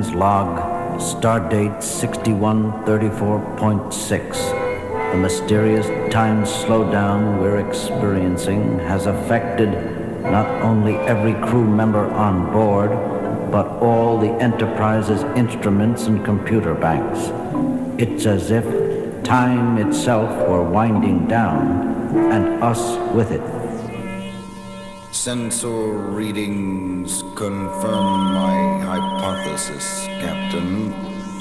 Captain's log, stardate 6134.6. The mysterious time slowdown we're experiencing has affected not only every crew member on board, but all the Enterprise's instruments and computer banks. It's as if time itself were winding down, and us with it. Sensor readings confirm my hypothesis, Captain.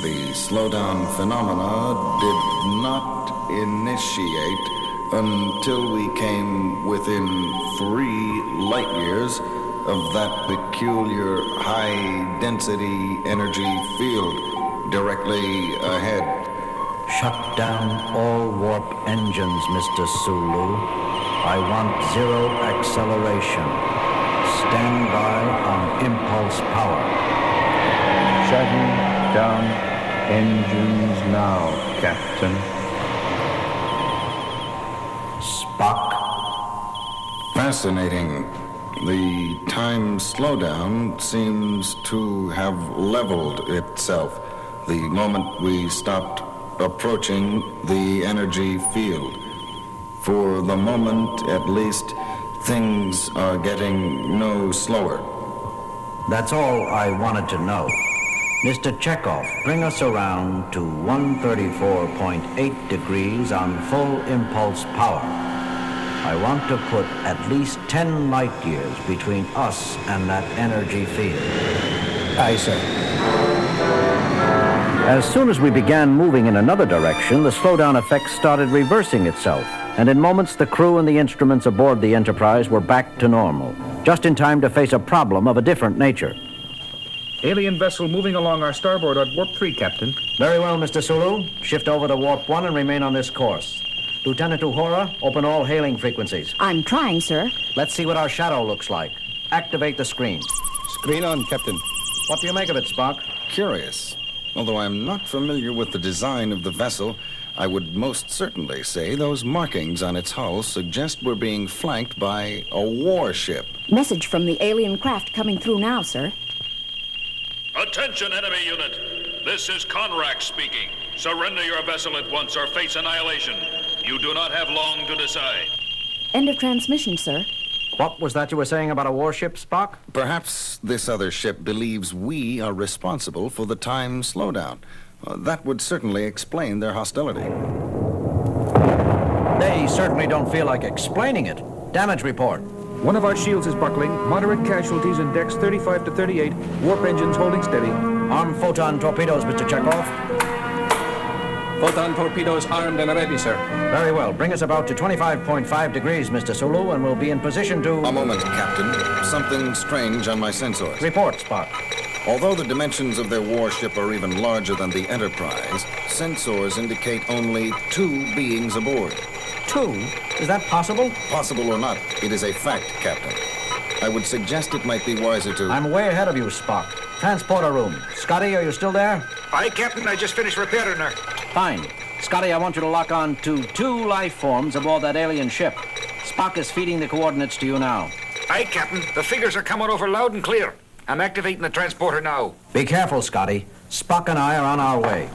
The slowdown phenomena did not initiate until we came within 3 light years of that peculiar high-density energy field directly ahead. Shut down all warp engines, Mr. Sulu. I want 0 acceleration. Stand by on impulse power. Shutting down engines now, Captain. Spock. Fascinating. The time slowdown seems to have leveled itself the moment we stopped approaching the energy field. For the moment, at least, things are getting no slower. That's all I wanted to know. Mr. Chekhov, bring us around to 134.8 degrees on full impulse power. I want to put at least 10 light years between us and that energy field. Aye, sir. As soon as we began moving in another direction, the slowdown effect started reversing itself, and in moments the crew and the instruments aboard the Enterprise were back to normal, just in time to face a problem of a different nature. Alien vessel moving along our starboard at warp 3, Captain. Very well, Mr. Sulu. Shift over to warp 1 and remain on this course. Lieutenant Uhura, open all hailing frequencies. I'm trying, sir. Let's see what our shadow looks like. Activate the screen. Screen on, Captain. What do you make of it, Spock? Curious. Although I'm not familiar with the design of the vessel, I would most certainly say those markings on its hull suggest we're being flanked by a warship. Message from the alien craft coming through now, sir. Attention, enemy unit. This is Conrack speaking. Surrender your vessel at once or face annihilation. You do not have long to decide. End of transmission, sir. What was that you were saying about a warship, Spock? Perhaps this other ship believes we are responsible for the time slowdown. That would certainly explain their hostility. They certainly don't feel like explaining it. Damage report. One of our shields is buckling. Moderate casualties in decks 35 to 38. Warp engines holding steady. Arm photon torpedoes, Mr. Chekhov. Photon torpedoes armed and ready, sir. Very well. Bring us about to 25.5 degrees, Mr. Sulu, and we'll be in position to... A moment, Captain. Something strange on my sensors. Report, Spock. Although the dimensions of their warship are even larger than the Enterprise, sensors indicate only 2 beings aboard. 2? Is that possible? Possible or not, it is a fact, Captain. I would suggest it might be wiser to... I'm way ahead of you, Spock. Transporter room. Scotty, are you still there? Aye, Captain. I just finished repairing her. Fine. Scotty, I want you to lock on to 2 life forms aboard that alien ship. Spock is feeding the coordinates to you now. Aye, Captain. The figures are coming over loud and clear. I'm activating the transporter now. Be careful, Scotty. Spock and I are on our way.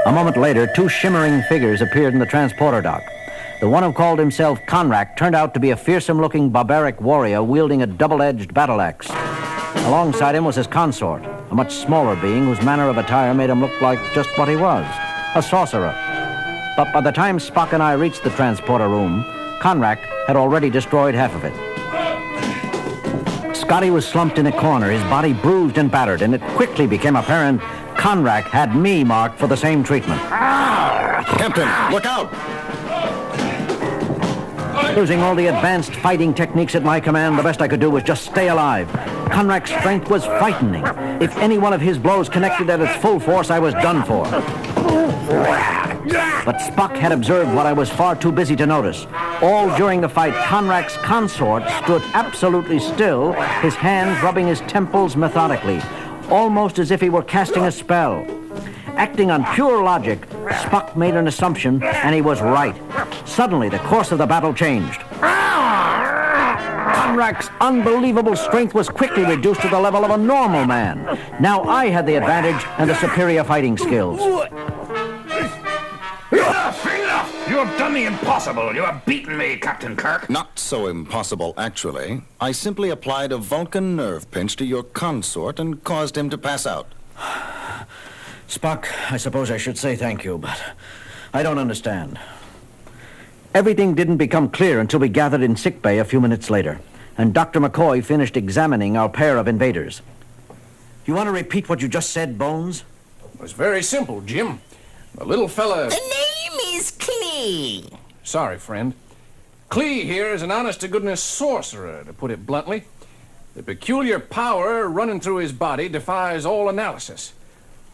A moment later, 2 shimmering figures appeared in the transporter dock. The one who called himself Conrack turned out to be a fearsome-looking barbaric warrior wielding a double-edged battle axe. Alongside him was his consort, a much smaller being whose manner of attire made him look like just what he was, a sorcerer. But by the time Spock and I reached the transporter room, Conrack had already destroyed half of it. Scotty was slumped in a corner, his body bruised and battered, and it quickly became apparent Conrack had me marked for the same treatment. Captain, look out! Using all the advanced fighting techniques at my command, the best I could do was just stay alive. Conrack's strength was frightening. If any one of his blows connected at its full force, I was done for. But Spock had observed what I was far too busy to notice. All during the fight, Conrack's consort stood absolutely still, his hands rubbing his temples methodically, almost as if he were casting a spell. Acting on pure logic, Spock made an assumption, and he was right. Suddenly, the course of the battle changed. Conrac's unbelievable strength was quickly reduced to the level of a normal man. Now I had the advantage and the superior fighting skills. Enough! You have done the impossible. You have beaten me, Captain Kirk. Not so impossible, actually. I simply applied a Vulcan nerve pinch to your consort and caused him to pass out. Spock, I suppose I should say thank you, but I don't understand. Everything didn't become clear until we gathered in sickbay a few minutes later, and Dr. McCoy finished examining our pair of invaders. You want to repeat what you just said, Bones? It was very simple, Jim. The little fella... The name is Klee. Sorry, friend. Klee here is an honest-to-goodness sorcerer, to put it bluntly. The peculiar power running through his body defies all analysis.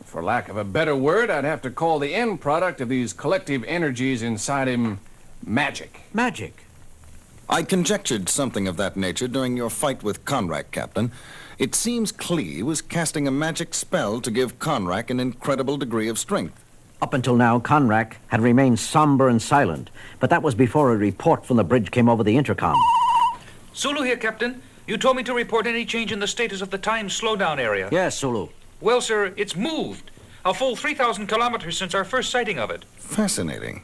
For lack of a better word, I'd have to call the end product of these collective energies inside him magic. Magic? I conjectured something of that nature during your fight with Conrack, Captain. It seems Klee was casting a magic spell to give Conrack an incredible degree of strength. Up until now, Conrack had remained somber and silent, but that was before a report from the bridge came over the intercom. Sulu here, Captain. You told me to report any change in the status of the time slowdown area. Yes, Sulu. Well, sir, it's moved. A full 3,000 kilometers since our first sighting of it. Fascinating.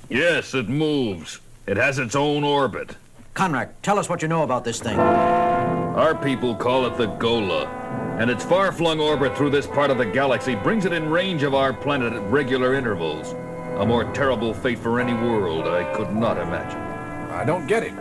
Yes, it moves. It has its own orbit. Conrack, tell us what you know about this thing. Our people call it the Goola, and its far-flung orbit through this part of the galaxy brings it in range of our planet at regular intervals. A more terrible fate for any world I could not imagine. I don't get it.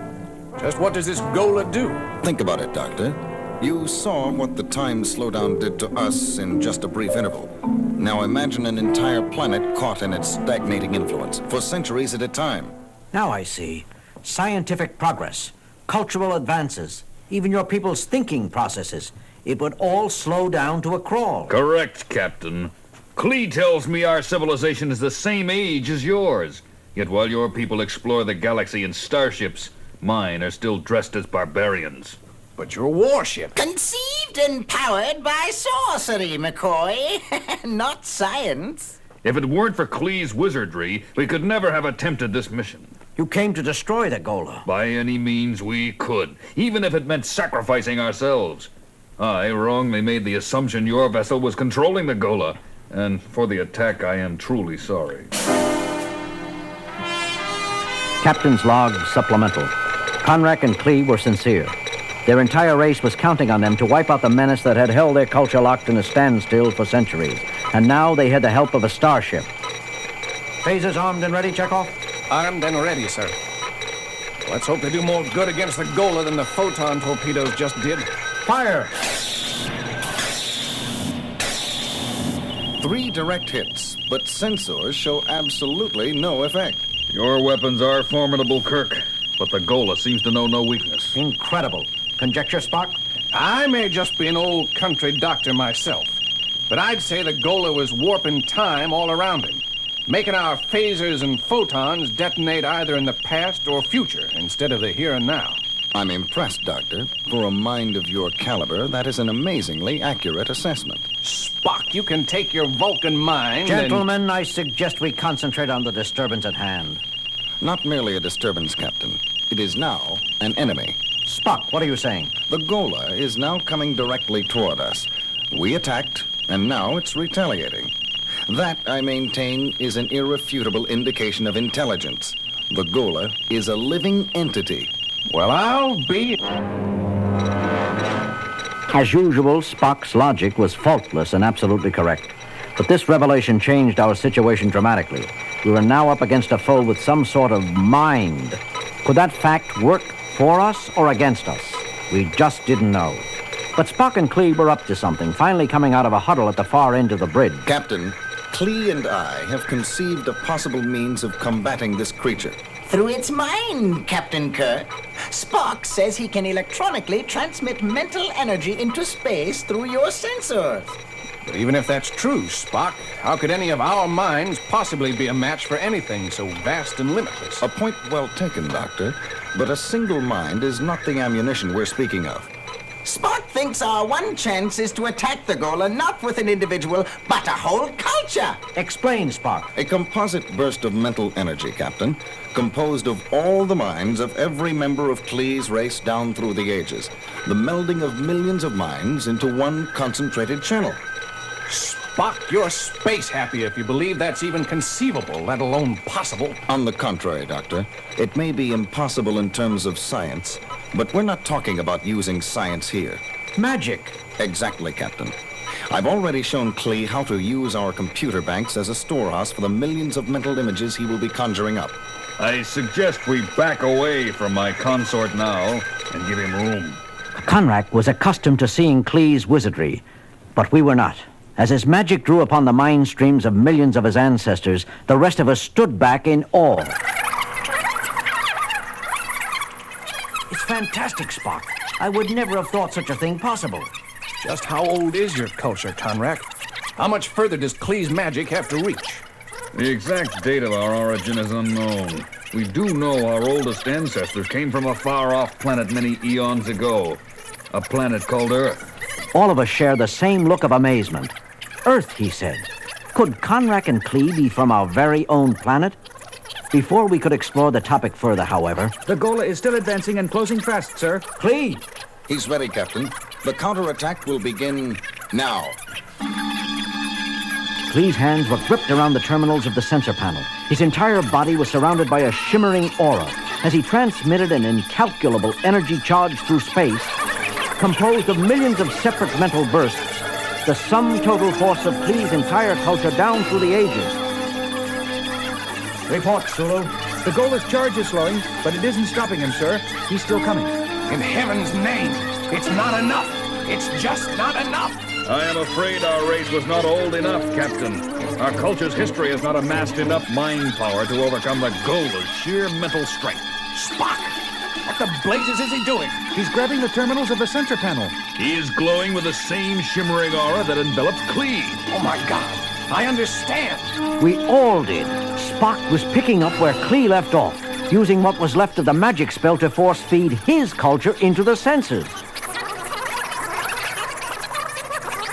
Just what does this Goola do? Think about it, Doctor. You saw what the time slowdown did to us in just a brief interval. Now imagine an entire planet caught in its stagnating influence for centuries at a time. Now I see. Scientific progress, cultural advances, even your people's thinking processes. It would all slow down to a crawl. Correct, Captain. Klee tells me our civilization is the same age as yours. Yet while your people explore the galaxy in starships, mine are still dressed as barbarians. But your warship. Conceived and powered by sorcery, McCoy. Not science. If it weren't for Klee's wizardry, we could never have attempted this mission. You came to destroy the Goola. By any means we could, even if it meant sacrificing ourselves. I wrongly made the assumption your vessel was controlling the Goola, and for the attack I am truly sorry. Captain's log supplemental. Conrack and Klee were sincere. Their entire race was counting on them to wipe out the menace that had held their culture locked in a standstill for centuries. And now they had the help of a starship. Phasers armed and ready, Chekhov? Armed and ready, sir. Let's hope they do more good against the Goola than the photon torpedoes just did. Fire! 3 direct hits, but sensors show absolutely no effect. Your weapons are formidable, Kirk, but the Goola seems to know no weakness. Incredible. Conjecture, Spock? I may just be an old country doctor myself, but I'd say the Goola was warping time all around him, making our phasers and photons detonate either in the past or future instead of the here and now. I'm impressed, Doctor. For a mind of your caliber, that is an amazingly accurate assessment. Spock, you can take your Vulcan mind Gentlemen, I suggest we concentrate on the disturbance at hand. Not merely a disturbance, Captain. It is now an enemy. Spock, what are you saying? The Goola is now coming directly toward us. We attacked, and now it's retaliating. That, I maintain, is an irrefutable indication of intelligence. The Goola is a living entity. Well, I'll be... As usual, Spock's logic was faultless and absolutely correct. But this revelation changed our situation dramatically. We were now up against a foe with some sort of mind. Could that fact work for us or against us? We just didn't know. But Spock and Klee were up to something, finally coming out of a huddle at the far end of the bridge. Captain, Klee and I have conceived a possible means of combating this creature. Through its mind, Captain Kirk. Spock says he can electronically transmit mental energy into space through your sensors. But even if that's true, Spock, how could any of our minds possibly be a match for anything so vast and limitless? A point well taken, Doctor. But a single mind is not the ammunition we're speaking of. Spock thinks thinks our one chance is to attack the Goola not with an individual, but a whole culture. Explain, Spock. A composite burst of mental energy, Captain, composed of all the minds of every member of Klee's race down through the ages. The melding of millions of minds into one concentrated channel. Spock, you're space happy if you believe that's even conceivable, let alone possible. On the contrary, Doctor, it may be impossible in terms of science, but we're not talking about using science here. Magic. Exactly, Captain. I've already shown Klee how to use our computer banks as a storehouse for the millions of mental images he will be conjuring up. I suggest we back away from my consort now and give him room. Conrack was accustomed to seeing Klee's wizardry, but we were not. As his magic drew upon the mind streams of millions of his ancestors, the rest of us stood back in awe. It's fantastic, Spock. I would never have thought such a thing possible. Just how old is your culture, Conrack? How much further does Klee's magic have to reach? The exact date of our origin is unknown. We do know our oldest ancestors came from a far-off planet many eons ago. A planet called Earth. All of us share the same look of amazement. Earth, he said. Could Conrack and Klee be from our very own planet? Before we could explore the topic further, however... The Goola is still advancing and closing fast, sir. Klee! He's ready, Captain. The counterattack will begin now. Klee's hands were gripped around the terminals of the sensor panel. His entire body was surrounded by a shimmering aura as he transmitted an incalculable energy charge through space, composed of millions of separate mental bursts, the sum total force of Klee's entire culture down through the ages. Report, Sulu. The Goola's charge is slowing, but it isn't stopping him, sir. He's still coming. In heaven's name, it's not enough. It's just not enough. I am afraid our race was not old enough, Captain. Our culture's history has not amassed enough mind power to overcome the Goola's sheer mental strength. Spock! What the blazes is he doing? He's grabbing the terminals of the sensor panel. He is glowing with the same shimmering aura that enveloped Klee. Oh, my God. I understand. We all did. Spock was picking up where Klee left off, using what was left of the magic spell to force feed his culture into the sensors.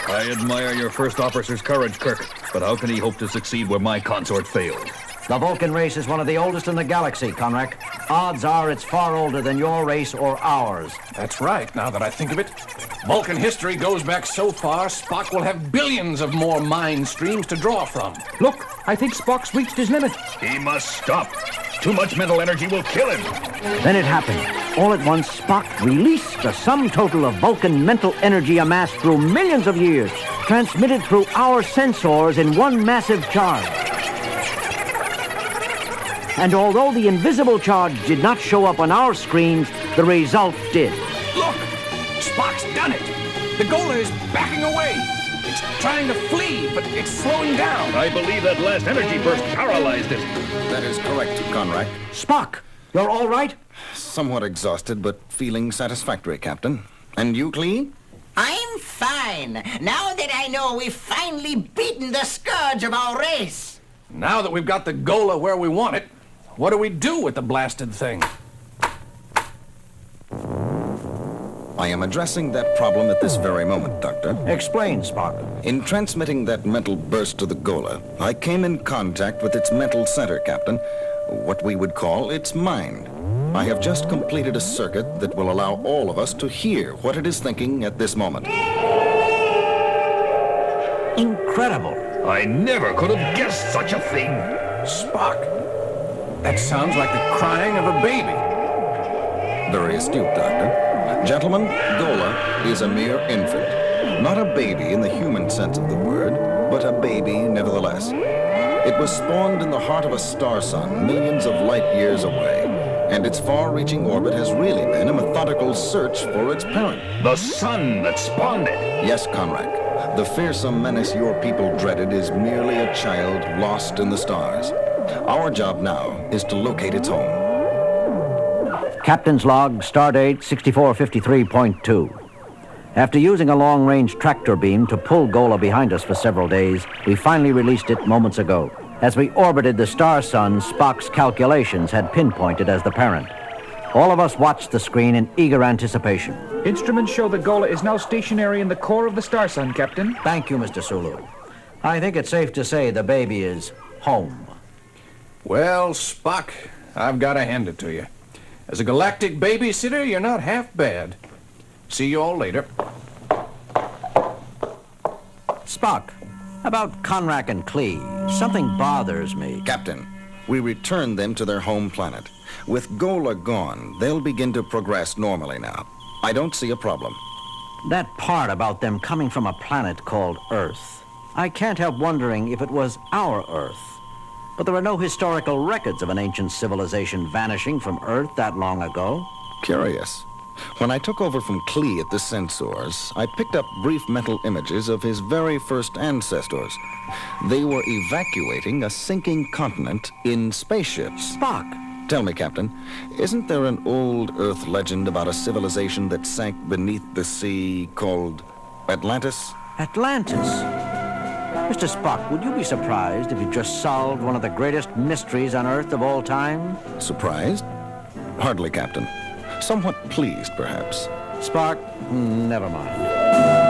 I admire your first officer's courage, Kirk, but how can he hope to succeed where my consort failed? The Vulcan race is one of the oldest in the galaxy, Conrack. Odds are it's far older than your race or ours. That's right, now that I think of it. Vulcan history goes back so far, Spock will have billions of more mind streams to draw from. Look, I think Spock's reached his limit. He must stop. Too much mental energy will kill him. Then it happened. All at once, Spock released the sum total of Vulcan mental energy amassed through millions of years, transmitted through our sensors in one massive charge. And although the invisible charge did not show up on our screens, the result did. Look! Spock's done it! The Goola is backing away! It's trying to flee, but it's slowing down! I believe that last energy burst paralyzed it. That is correct, Conrack. Spock, you're all right? Somewhat exhausted, but feeling satisfactory, Captain. And you, Klee? I'm fine. Now that I know we've finally beaten the scourge of our race. Now that we've got the Goola where we want it, what do we do with the blasted thing? I am addressing that problem at this very moment, Doctor. Explain, Spock. In transmitting that mental burst to the Goola, I came in contact with its mental center, Captain. What we would call its mind. I have just completed a circuit that will allow all of us to hear what it is thinking at this moment. Incredible. I never could have guessed such a thing. Spock, that sounds like the crying of a baby. Very astute, Doctor. Gentlemen, Goola is a mere infant. Not a baby in the human sense of the word, but a baby nevertheless. It was spawned in the heart of a star sun millions of light years away, and its far-reaching orbit has really been a methodical search for its parent. The sun that spawned it. Yes, Conrack. The fearsome menace your people dreaded is merely a child lost in the stars. Our job now is to locate its home. Captain's log, stardate 6453.2. After using a long-range tractor beam to pull Goola behind us for several days, we finally released it moments ago. As we orbited the star sun, Spock's calculations had pinpointed as the parent. All of us watched the screen in eager anticipation. Instruments show the Goola is now stationary in the core of the star sun, Captain. Thank you, Mr. Sulu. I think it's safe to say the baby is home. Well, Spock, I've got to hand it to you. As a galactic babysitter, you're not half bad. See you all later. Spock, about Conrack and Klee, something bothers me. Captain, we returned them to their home planet. With Goola gone, they'll begin to progress normally now. I don't see a problem. That part about them coming from a planet called Earth, I can't help wondering if it was our Earth. But there are no historical records of an ancient civilization vanishing from Earth that long ago. Curious. When I took over from Klee at the sensors, I picked up brief mental images of his very first ancestors. They were evacuating a sinking continent in spaceships. Spock, Tell me, Captain, isn't there an old Earth legend about a civilization that sank beneath the sea called Atlantis? Atlantis. Mr. Spock, would you be surprised if you just solved one of the greatest mysteries on Earth of all time? Surprised? Hardly, Captain. Somewhat pleased, perhaps. Spock, never mind.